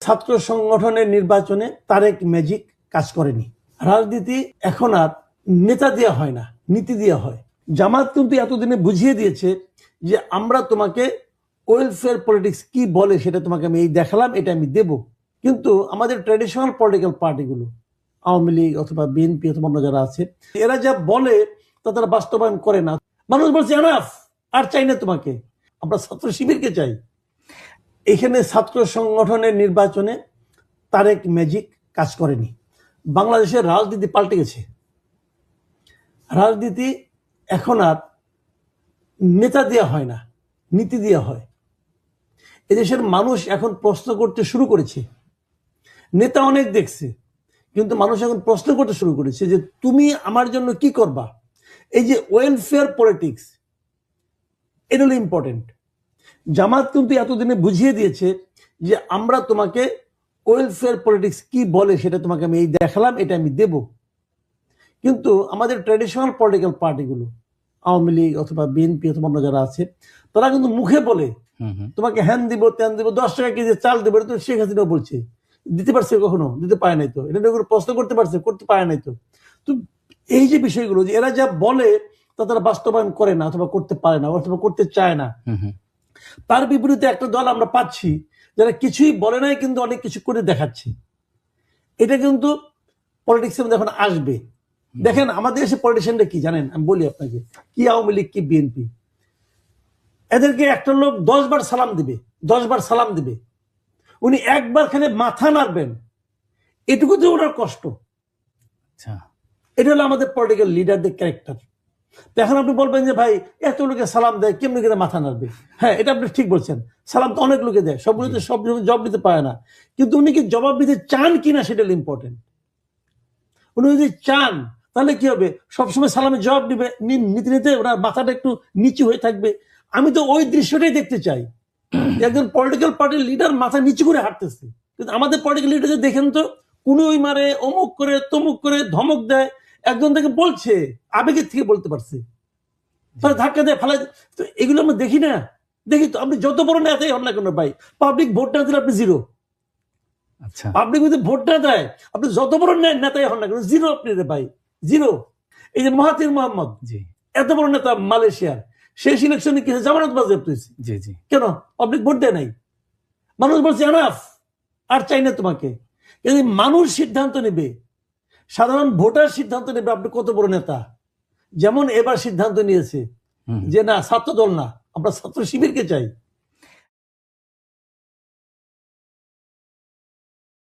ছাত্র সংগঠনের নির্বাচনে তারেক ম্যাজিক কাজ করেনি। রাজনীতি এখন আর নেতা দেওয়া হয় না, নীতি দেওয়া হয়। জামাত কিন্তু এতদিনে বুঝিয়ে দিয়েছে যে আমরা তোমাকে ওয়েলফেয়ার পলিটিক্স কি বলে সেটা তোমাকে আমি এই দেখালাম, এটা আমি দেব। কিন্তু আমাদের ট্র্যাডিশনাল পলিটিক্যাল পার্টিগুলো, আওয়ামী লীগ অথবা বিএনপি অথবা অন্য যারা আছে, এরা যা বলে তা তারা বাস্তবায়ন করে না। মানুষ বলছে এনাফ, আর চাই না তোমাকে, আমরা ছাত্র শিবিরকে চাই। এখানে ছাত্র সংগঠনের নির্বাচনে তারেক ম্যাজিক কাজ করেনি। বাংলাদেশের রাজনীতি পাল্টে গেছে। রাজনীতি এখন আর নেতা দেওয়া হয় না, নীতি দেওয়া হয়। এদেশের মানুষ এখন প্রশ্ন করতে শুরু করেছে। নেতা অনেক দেখছে, কিন্তু মানুষ এখন প্রশ্ন করতে শুরু করেছে যে তুমি আমার জন্য কি করবা। এই যে ওয়েলফেয়ার পলিটিক্স, এটা হলো ইম্পর্টেন্ট। জামাত কিন্তু এতদিনে বুঝিয়ে দিয়েছে যে আমরা তোমাকে ওয়েলফেয়ার পলিটিক্স কি বলে সেটা তোমাকে আমি এই দেখালাম, এটা আমি দেব। কিন্তু আমাদের ট্র্যাডিশনাল পলিটিক্যাল পার্টিগুলো, আওয়ামী লীগ অথবা বিএনপি অথবা অন্য যারা আছে, তারা কিন্তু মুখে বলে তোমাকে হ্যান দিব, ত্যান দিব, 10 টাকা কেজি চাল দেবো। এটা তো শেখ হাসিনা বলছে, দিতে পারছে কখনো? দিতে পারে নাই তো। এটা প্রশ্ন করতে পারছে? করতে পারে নাই তো। তো এই যে বিষয়গুলো, যে এরা যা বলে তা তারা বাস্তবায়ন করে না, অথবা করতে পারে না, অথবা করতে চায় না। তার বিপরীতে একটা দল আমরা পাচ্ছি যারা কিছুই বলে নাই, কিন্তু অনেক কিছু করে দেখাচ্ছে। এটা কিন্তু পলিটিক্সের মধ্যে এখন আসবে। দেখেন আমাদের দেশে পলিটিশিয়ানরা কি জানেন, আমি বলি আপনাকে, কি আওয়ামী লীগ কি বিএনপি, এদেরকে একটা লোক 10 বার সালাম দিবে, 10 বার সালাম দিবে, উনি একবার খানে মাথা নাড়বেন, এটুকু যে ওনার কষ্ট। এটা হলো আমাদের পলিটিক্যাল লিডারদের ক্যারেক্টার। এখন আপনি বলবেন যে ভাই এত লোকে সালাম দেয়, কেমনি করে মাথা নাড়বে? হ্যাঁ, এটা আপনি ঠিক বলছেন, সালাম তো অনেক লোকে দেয়, সবগুলোতে সব জবাব দিতে পারে না। কিন্তু উনি কি জবাব দিতে চান কিনা সেটা হলো ইম্পর্টেন্ট। উনি যদি চান তাহলে কি হবে, সবসময় সালামের জবাব দিবে, নীতি নিতে ওনার মাথাটা একটু নিচু হয়ে থাকবে। আমি তো ওই দৃশ্যটাই দেখতে চাই, একজন পলিটিক্যাল পার্টির লিডার মাথা নিচু করে হাঁটতেছে। কিন্তু আমাদের পলিটিক্যাল লিডার দেখেন তো, কোন ওই মারে, অমুক করে, তমুক করে, ধমক দেয়। একজন থেকে বলছে, আবেগের থেকে বলতে পারছে, ধাক্কা দেয়, ফেলা। তো এগুলো আমরা দেখি না, দেখি তো। আপনি যত বড় নেতাই হন না কেন ভাই, পাবলিক ভোট না দিলে আপনি জিরো। পাবলিক যদি ভোট না দেয়, আপনি যত বড় নেতাই হন না কেন, জিরো আপনি রে ভাই, জিরো। এই যে মাহাতির মোহাম্মদ, এত বড় নেতা মালয়েশিয়ার, শেষ ইলেকশনে কি জামানত বাজেয়াপ্ত হয়েছে। কেন? পাবলিক ভোট দেয় নাই। মানুষ বলছে এনাফ, আর চাই না তোমাকে। কিন্তু মানুষ সিদ্ধান্ত নেবে, সাধারণ ভোটার সিদ্ধান্ত নেবে আপনি কত বড় নেতা। যেমন এবার সিদ্ধান্ত নিয়েছে যে না, ছাত্র দল না, আমরা ছাত্র শিবিরকে চাই।